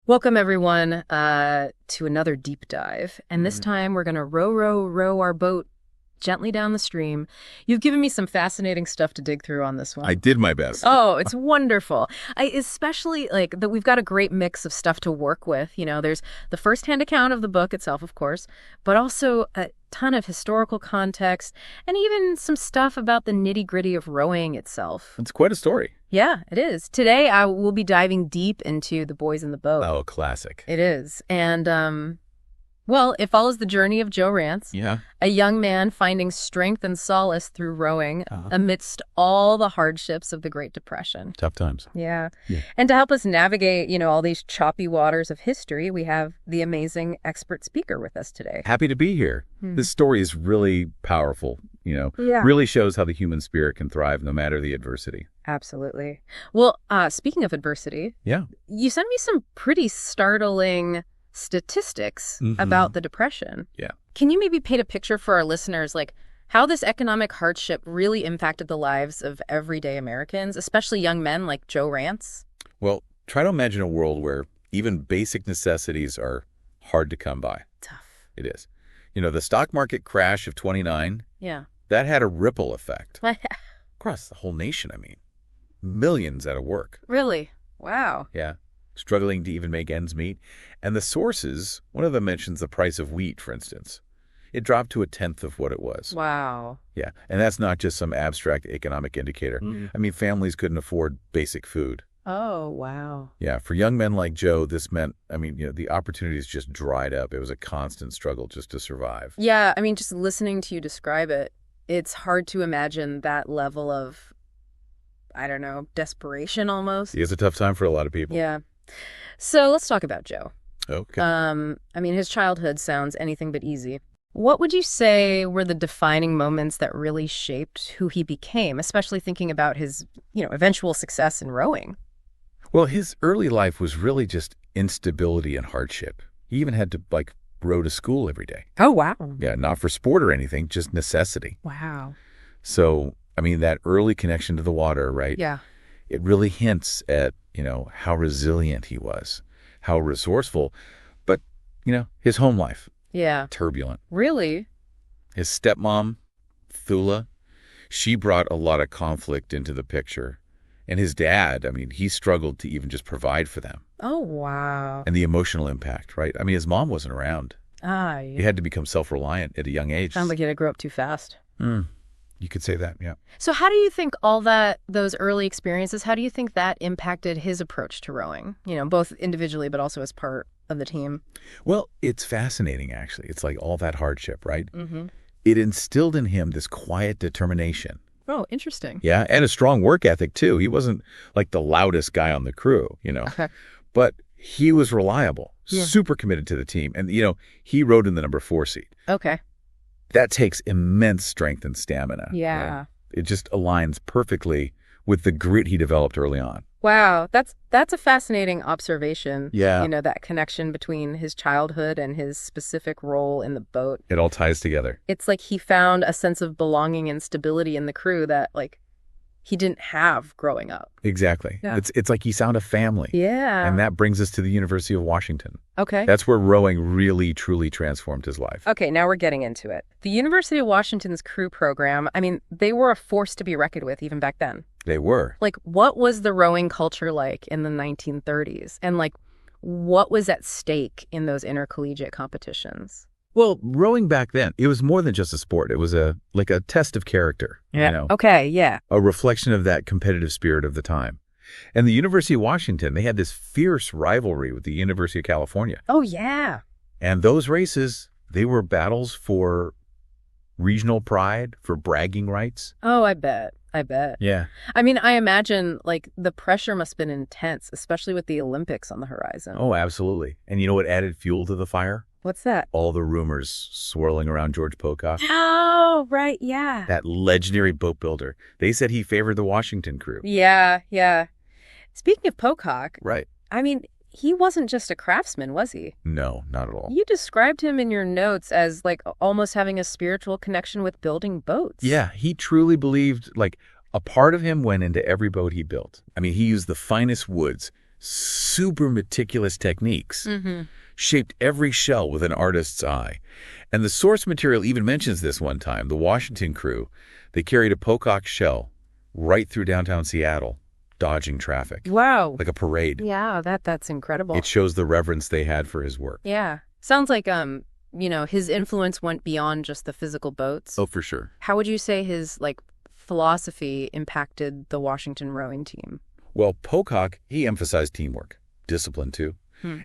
Welcome, everyone, to another deep dive. And this time we're going to row our boat gently down the stream. You've given me some fascinating stuff to dig through on this one. I did my best. Oh, it's wonderful. I especially like that we've got a great mix of stuff to work with. You know, there's the firsthand account of the book itself, of course, but also a ton of historical context and even some stuff about the nitty-gritty of rowing itself. It's quite a story. Yeah, it is. Today I will be diving deep into The Boys in the Boat. Oh, classic. It is. And well, it follows the journey of Joe Rance, a young man finding strength and solace through rowing amidst all the hardships of the Great Depression. Tough times. Yeah. And to help us navigate, you know, all these choppy waters of history, we have the amazing expert speaker with us today. Happy to be here. This story is really powerful, you know, really shows how the human spirit can thrive no matter the adversity. Absolutely. Well, speaking of adversity, you sent me some pretty startling statistics about the Depression. Yeah. Can you maybe paint a picture for our listeners, like how this economic hardship really impacted the lives of everyday Americans, especially young men like Joe Rance? Well, try to imagine a world where even basic necessities are hard to come by. Tough. It is. You know, the stock market crash of 29, that had a ripple effect across the whole nation. I mean, millions out of work. Really? Wow. Yeah. Struggling to even make ends meet. And the sources, one of them mentions the price of wheat, for instance. It dropped to 1/10 of what it was. Wow. Yeah. And that's not just some abstract economic indicator. I mean, families couldn't afford basic food. Oh, wow. Yeah. For young men like Joe, this meant, I mean, you know, the opportunities just dried up. It was a constant struggle just to survive. Yeah. I mean, just listening to you describe it, it's hard to imagine that level of, I don't know, desperation almost. It's a tough time for a lot of people. Yeah. So let's talk about Joe. Okay. I mean, his childhood sounds anything but easy. What would you say were the defining moments that really shaped who he became, especially thinking about his, you know, eventual success in rowing? Well, his early life was really just instability and hardship. He even had to, like, row to school every day. Oh, wow. Yeah, not for sport or anything, just necessity. Wow. So, I mean, that early connection to the water, right? Yeah. It really hints at, you know, how resilient he was, how resourceful, but, you know, his home life. Yeah. Turbulent. Really? His stepmom, Thula, she brought a lot of conflict into the picture. And his dad, I mean, he struggled to even just provide for them. Oh, wow. And the emotional impact, right? I mean, his mom wasn't around. Yeah. He had to become self-reliant at a young age. Sounds like he had to grow up too fast. You could say that, yeah. So how do you think those early experiences, how do you think that impacted his approach to rowing? You know, both individually, but also as part of the team? Well, it's fascinating, actually. It's like all that hardship, right? It instilled in him this quiet determination. Oh, interesting. Yeah, and a strong work ethic, too. He wasn't like the loudest guy on the crew, you know. Okay. But he was reliable, super committed to the team. And, you know, he rowed in the number 4 seat. Okay. That takes immense strength and stamina. Yeah. Right? It just aligns perfectly with the grit he developed early on. Wow. That's a fascinating observation. Yeah. You know, that connection between his childhood and his specific role in the boat. It all ties together. It's like he found a sense of belonging and stability in the crew that, like, he didn't have growing up. Exactly. Yeah. It's like he found a family. Yeah. And that brings us to the University of Washington. Okay. That's where rowing really, truly transformed his life. Okay, now we're getting into it. The University of Washington's crew program, I mean, they were a force to be reckoned with even back then. They were. Like, what was the rowing culture like in the 1930s? And, like, what was at stake in those intercollegiate competitions? Well, rowing back then, it was more than just a sport. It was like a test of character. Yeah. You know? Okay, yeah. A reflection of that competitive spirit of the time. And the University of Washington, they had this fierce rivalry with the University of California. Oh, yeah. And those races, they were battles for regional pride, for bragging rights. Oh, I bet. Yeah. I mean, I imagine, like, the pressure must have been intense, especially with the Olympics on the horizon. Oh, absolutely. And you know what added fuel to the fire? What's that? All the rumors swirling around George Pocock. Oh, right, yeah. That legendary boat builder. They said he favored the Washington crew. Yeah. Speaking of Pocock, Right. I mean, he wasn't just a craftsman, was he? No, not at all. You described him in your notes as, like, almost having a spiritual connection with building boats. Yeah, he truly believed, like, a part of him went into every boat he built. I mean, he used the finest woods, super meticulous techniques, shaped every shell with an artist's eye. And the source material even mentions this one time. The Washington crew, they carried a Pocock shell right through downtown Seattle, dodging traffic. Wow. Like a parade. Yeah, that's incredible. It shows the reverence they had for his work. Yeah. Sounds like, his influence went beyond just the physical boats. Oh, for sure. How would you say his, philosophy impacted the Washington rowing team? Well, Pocock, he emphasized teamwork, discipline too,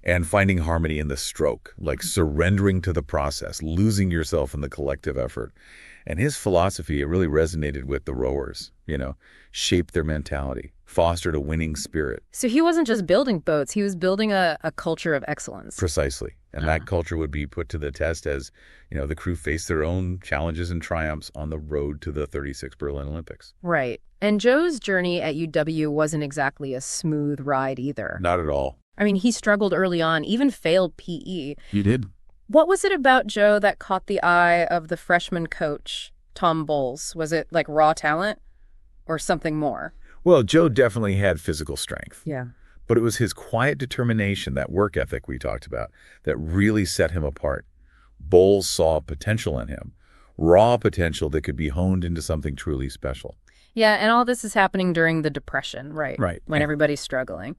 and finding harmony in the stroke, like surrendering to the process, losing yourself in the collective effort. And his philosophy, it really resonated with the rowers, shaped their mentality, fostered a winning spirit. So he wasn't just building boats, he was building a culture of excellence. Precisely. And that culture would be put to the test as, the crew faced their own challenges and triumphs on the road to the 36 Berlin Olympics. Right. And Joe's journey at UW wasn't exactly a smooth ride either. Not at all. I mean, he struggled early on, even failed PE. He did. What was it about Joe that caught the eye of the freshman coach, Tom Bowles? Was it raw talent or something more? Well, Joe definitely had physical strength. Yeah. But it was his quiet determination, that work ethic we talked about, that really set him apart. Bowles saw potential in him, raw potential that could be honed into something truly special. Yeah, and all this is happening during the Depression, right? Right. When everybody's struggling.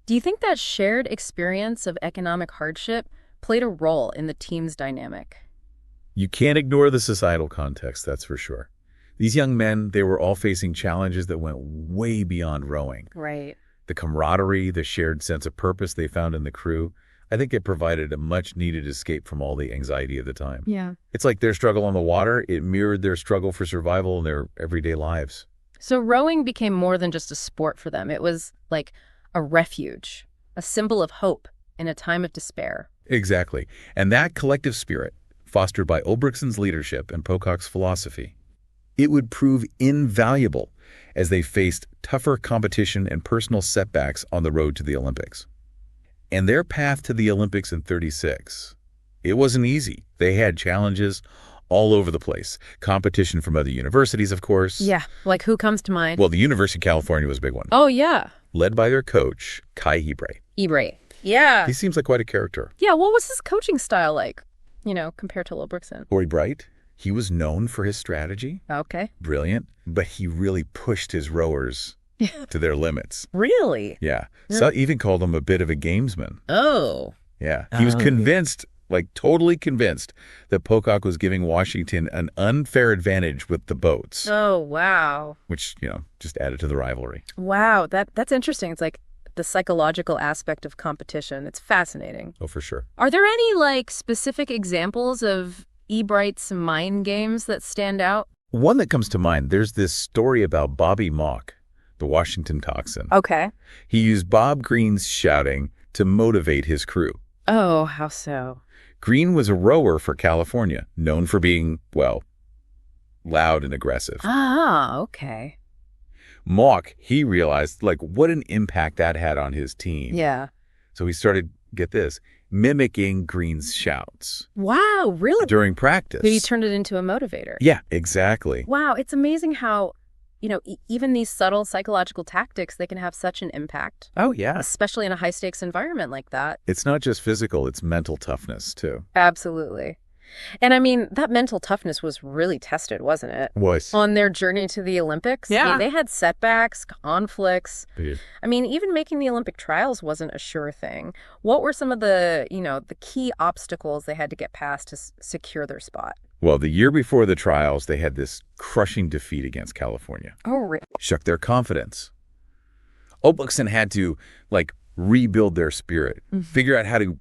Do you think that shared experience of economic hardship played a role in the team's dynamic? You can't ignore the societal context, that's for sure. These young men, they were all facing challenges that went way beyond rowing. Right. The camaraderie, the shared sense of purpose they found in the crew, I think it provided a much-needed escape from all the anxiety of the time. Yeah. It's like their struggle on the water, it mirrored their struggle for survival in their everyday lives. So rowing became more than just a sport for them. It was like a refuge, a symbol of hope in a time of despair. Exactly. And that collective spirit, fostered by Ulbrichtsen's leadership and Pocock's philosophy, it would prove invaluable as they faced tougher competition and personal setbacks on the road to the Olympics. And their path to the Olympics in '36, it wasn't easy. They had challenges all over the place. Competition from other universities, of course. Yeah, like who comes to mind? Well, the University of California was a big one. Oh, yeah. Led by their coach, Kai Hebre. Hebre. Yeah. He seems like quite a character. Yeah, what was his coaching style like, compared to Ulbrichtsen? Corey Bright, he was known for his strategy. Okay. Brilliant. But he really pushed his rowers to their limits. Really? Yeah. So even called him a bit of a gamesman. Oh. Yeah. He was convinced, totally convinced, that Pocock was giving Washington an unfair advantage with the boats. Oh, wow. Which, just added to the rivalry. Wow. That's interesting. It's like the psychological aspect of competition. It's fascinating. Oh, for sure. Are there any, specific examples of Ebright's mind games that stand out? One that comes to mind, there's this story about Bobby Mock, the Washington coxswain. Okay. He used Bob Green's shouting to motivate his crew. Oh, how so? Green was a rower for California, known for being, loud and aggressive. Ah, okay. Mock, he realized, what an impact that had on his team. Yeah. So he started, get this, mimicking Green's shouts. Wow, really? During practice. He turned it into a motivator. Yeah, exactly. Wow, it's amazing how, even these subtle psychological tactics, they can have such an impact. Oh, yeah. Especially in a high-stakes environment like that. It's not just physical, it's mental toughness, too. Absolutely. And I mean, that mental toughness was really tested, wasn't it? Was. On their journey to the Olympics. Yeah. I mean, they had setbacks, conflicts. Yeah. I mean, even making the Olympic trials wasn't a sure thing. What were some of the, the key obstacles they had to get past to secure their spot? Well, the year before the trials, they had this crushing defeat against California. Oh, really? Shook their confidence. Ulbrichtsen had to, rebuild their spirit, figure out how to,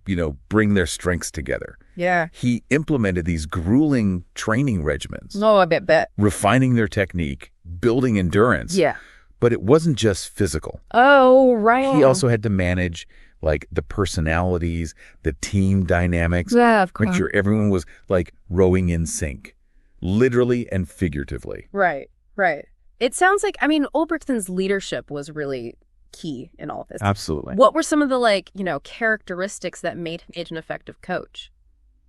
bring their strengths together. Yeah. He implemented these grueling training regimens, Oh, I bet. refining their technique, building endurance. Yeah. But it wasn't just physical. Oh, right. He also had to manage, the personalities, the team dynamics. Yeah, of Make course. sure everyone was, rowing in sync, literally and figuratively. Right. It sounds like, Ulbrichtsen's leadership was really key in all this. Absolutely. What were some of the, characteristics that made him an effective coach?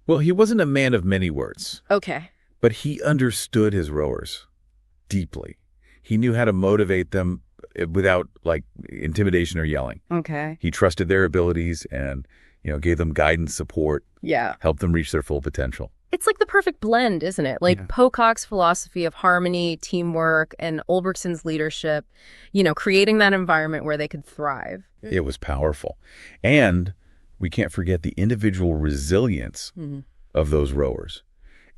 Well, he wasn't a man of many words, Okay. but he understood his rowers deeply. He knew how to motivate them without like intimidation or yelling. Okay. He trusted their abilities and, gave them guidance, support, Yeah. helped them reach their full potential. It's like the perfect blend, isn't it? Like Yeah. Pocock's philosophy of harmony, teamwork, and Ulbrichtsen's leadership, creating that environment where they could thrive. It was powerful. And we can't forget the individual resilience of those rowers,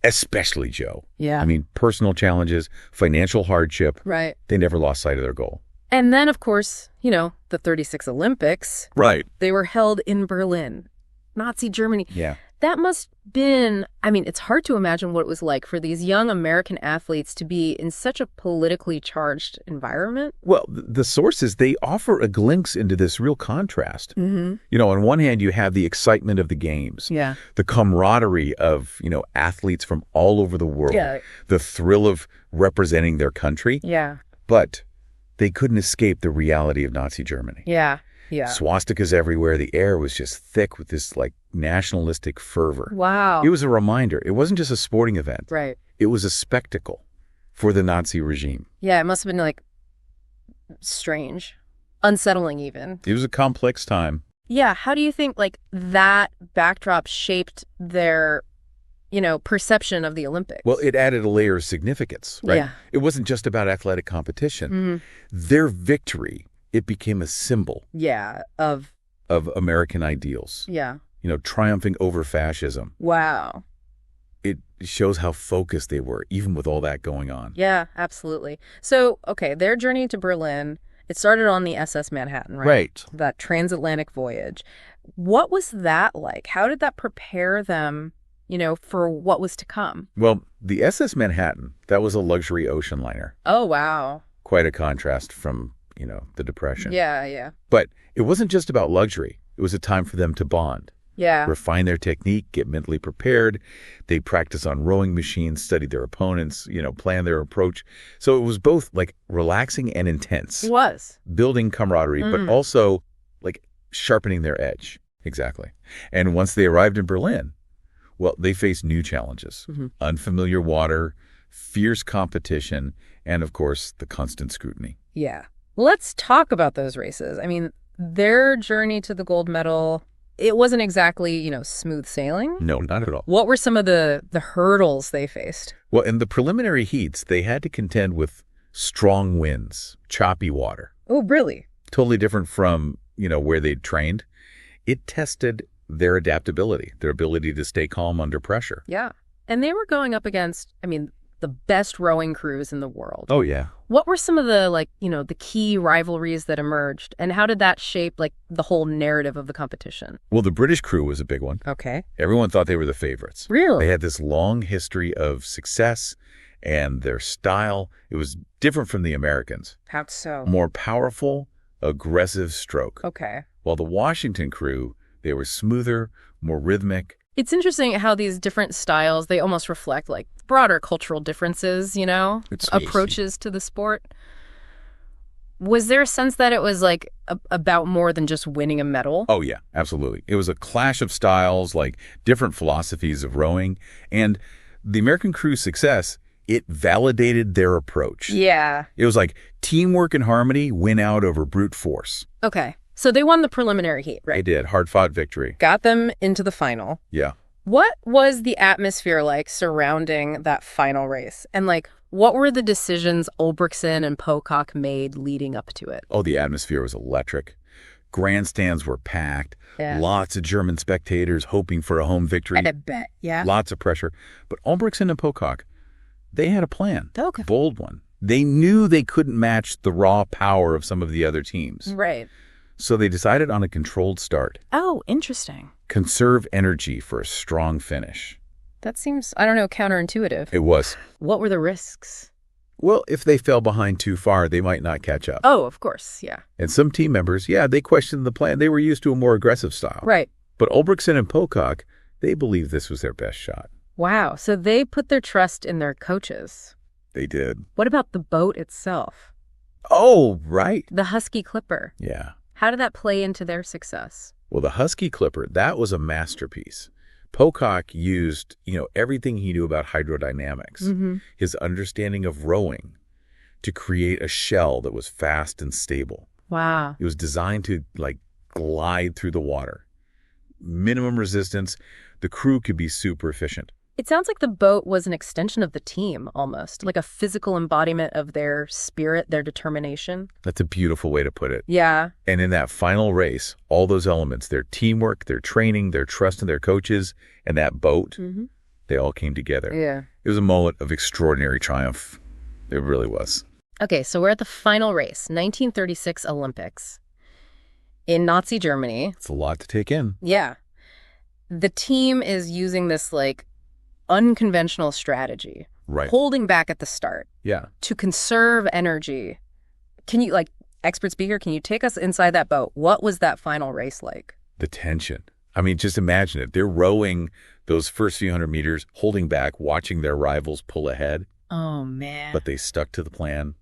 especially Joe. Yeah. I mean, personal challenges, financial hardship. Right. They never lost sight of their goal. And then, of course, the 36 Olympics. Right. They were held in Berlin, Nazi Germany. Yeah. That must have been, it's hard to imagine what it was like for these young American athletes to be in such a politically charged environment. Well, the sources, they offer a glimpse into this real contrast. Mm-hmm. On one hand, you have the excitement of the games, Yeah. the camaraderie of, athletes from all over the world, Yeah. the thrill of representing their country. Yeah. But they couldn't escape the reality of Nazi Germany. Yeah. Yeah. Swastikas everywhere. The air was just thick with this like nationalistic fervor. Wow. It was a reminder. It wasn't just a sporting event. Right. It was a spectacle for the Nazi regime. Yeah, it must have been like strange, unsettling even. It was a complex time. Yeah, how do you think like that backdrop shaped their, perception of the Olympics? Well, it added a layer of significance, right? Yeah. It wasn't just about athletic competition. Mm-hmm. Their victory, it became a symbol Yeah, of American ideals, yeah. Triumphing over fascism. Wow. It shows how focused they were, even with all that going on. Yeah, absolutely. So, okay, their journey to Berlin, it started on the SS Manhattan, right? Right. That transatlantic voyage. What was that like? How did that prepare them, for what was to come? Well, the SS Manhattan, that was a luxury ocean liner. Oh, wow. Quite a contrast from, the Depression. Yeah, yeah. But it wasn't just about luxury. It was a time for them to bond, Yeah. refine their technique, get mentally prepared. They practice on rowing machines, study their opponents, plan their approach. So it was both like relaxing and intense. It was. Building camaraderie, but also like sharpening their edge. Exactly. And once they arrived in Berlin, well, they faced new challenges. Unfamiliar water, fierce competition, and of course, the constant scrutiny. Yeah. Let's talk about those races. Their journey to the gold medal, it wasn't exactly, smooth sailing. No, not at all. What were some of the hurdles they faced? Well, in the preliminary heats, they had to contend with strong winds, choppy water. Oh, really? Totally different from, where they'd trained. It tested their adaptability, their ability to stay calm under pressure. Yeah. And they were going up against, the best rowing crews in the world. Oh, yeah. What were some of the, the key rivalries that emerged? And how did that shape, the whole narrative of the competition? Well, the British crew was a big one. Okay. Everyone thought they were the favorites. Really? They had this long history of success, and their style, it was different from the Americans. How so? More powerful, aggressive stroke. Okay. While the Washington crew, they were smoother, more rhythmic. It's interesting how these different styles, they almost reflect broader cultural differences, approaches to the sport. Was there a sense that it was about more than just winning a medal? Oh, yeah, absolutely. It was a clash of styles, different philosophies of rowing. And the American crew's success, it validated their approach. Yeah. It was like teamwork and harmony win out over brute force. Okay. So they won the preliminary heat, right? They did. Hard-fought victory. Got them into the final. Yeah. What was the atmosphere like surrounding that final race? And what were the decisions Ulbrichtsen and Pocock made leading up to it? Oh, the atmosphere was electric. Grandstands were packed. Yeah. Lots of German spectators hoping for a home victory. I bet, yeah. Lots of pressure. But Ulbrichtsen and Pocock, they had a plan. Okay. Bold one. They knew they couldn't match the raw power of some of the other teams. Right. So they decided on a controlled start. Oh, interesting. Conserve energy for a strong finish. That seems, counterintuitive. It was. What were the risks? Well, if they fell behind too far, they might not catch up. Oh, of course, yeah. And some team members, they questioned the plan. They were used to a more aggressive style. Right. But Ulbrichtsen and Pocock, they believed this was their best shot. Wow. So they put their trust in their coaches. They did. What about the boat itself? Oh, right. The Husky Clipper. Yeah. How did that play into their success? Well, the Husky Clipper, that was a masterpiece. Pocock used, everything he knew about hydrodynamics, his understanding of rowing, to create a shell that was fast and stable. Wow. It was designed to, like, glide through the water. Minimum resistance. The crew could be super efficient. It sounds like the boat was an extension of the team, almost, like a physical embodiment of their spirit, their determination. That's a beautiful way to put it. Yeah. And in that final race, all those elements, their teamwork, their training, their trust in their coaches, and that boat, they all came together. Yeah. It was a moment of extraordinary triumph. It really was. Okay, so we're at the final race, 1936 Olympics in Nazi Germany. It's a lot to take in. Yeah. The team is using this, like, unconventional strategy. Right. Holding back at the start. Yeah. To conserve energy. Can you, like, expert speaker, can you take us inside that boat? What was that final race like? The tension. I mean, just imagine it. They're rowing those first few hundred meters, holding back, watching their rivals pull ahead. Oh, man. But they stuck to the plan.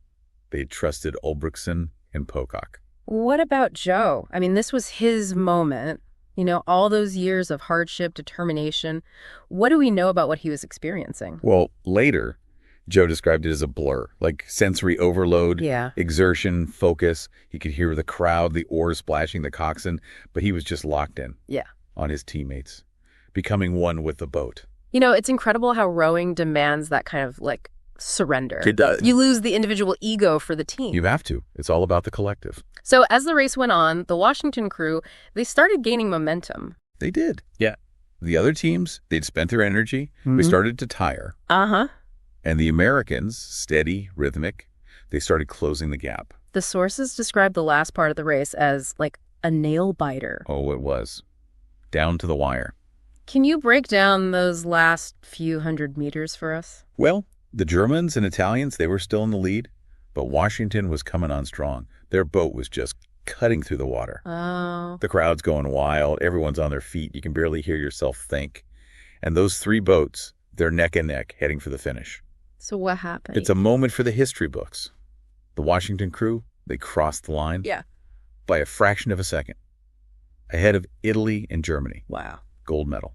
They trusted Ulbrichtsen and Pocock. What about Joe? I mean, this was his moment. You know, all those years of hardship, determination. What do we know about what he was experiencing? Well, later, Joe described it as a blur, like sensory overload, exertion, focus. He could hear the crowd, the oars splashing, the coxswain, but he was just locked in on his teammates, becoming one with the boat. You know, it's incredible how rowing demands that kind of, like, surrender. It does. You lose the individual ego for the team. You have to. It's all about the collective. So as the race went on, the Washington crew, they started gaining momentum. They did. Yeah. The other teams, they'd spent their energy. They started to tire. And the Americans, steady, rhythmic, they started closing the gap. The sources described the last part of the race as, like, a nail biter. Oh, it was. Down to the wire. Can you break down those last few hundred meters for us? Well, the Germans and Italians, they were still in the lead, but Washington was coming on strong. Their boat was just cutting through the water. Oh. The crowd's going wild. Everyone's on their feet. You can barely hear yourself think. And those three boats, they're neck and neck heading for the finish. So what happened? It's a moment for the history books. The Washington crew, they crossed the line by a fraction of a second, ahead of Italy and Germany. Wow. Gold medal.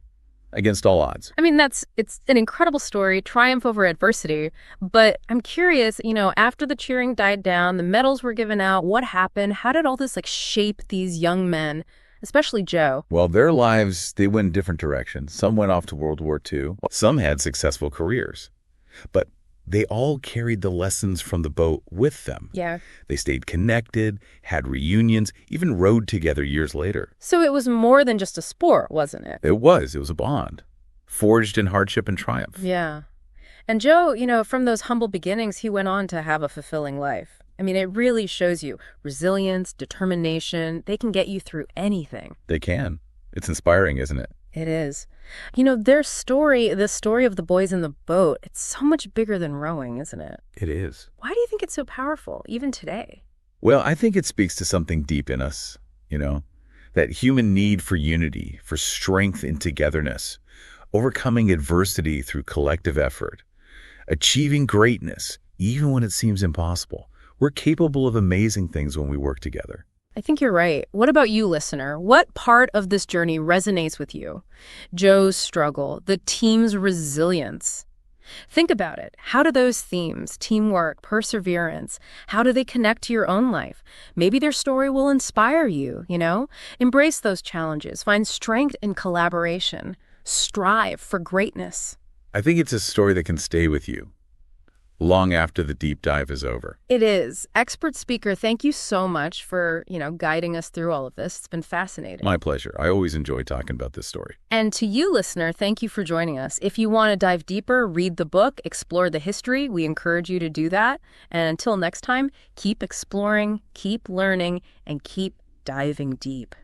Against all odds. I mean, it's an incredible story, triumph over adversity. But I'm curious, you know, after the cheering died down, the medals were given out, what happened? How did all this, like, shape these young men, especially Joe? Well, their lives, they went in different directions. Some went off to World War II. Some had successful careers. But they all carried the lessons from the boat with them. Yeah. They stayed connected, had reunions, even rode together years later. So it was more than just a sport, wasn't it? It was. It was a bond, forged in hardship and triumph. Yeah. And Joe, you know, from those humble beginnings, he went on to have a fulfilling life. I mean, it really shows you resilience, determination. They can get you through anything. They can. It's inspiring, isn't it? It is. You know, their story, the story of the boys in the boat, it's so much bigger than rowing, isn't it? It is. Why do you think it's so powerful, even today? Well, I think it speaks to something deep in us, you know, that human need for unity, for strength and togetherness, overcoming adversity through collective effort, achieving greatness, even when it seems impossible. We're capable of amazing things when we work together. I think you're right. What about you, listener? What part of this journey resonates with you? Joe's struggle, the team's resilience. Think about it. How do those themes, teamwork, perseverance, how do they connect to your own life? Maybe their story will inspire you, you know? Embrace those challenges. Find strength in collaboration. Strive for greatness. I think it's a story that can stay with you long after the deep dive is over. It is. Expert speaker, thank you so much for, guiding us through all of this. It's been fascinating. My pleasure. I always enjoy talking about this story. And to you, listener, thank you for joining us. If you want to dive deeper, read the book, explore the history, we encourage you to do that. And until next time, keep exploring, keep learning, and keep diving deep.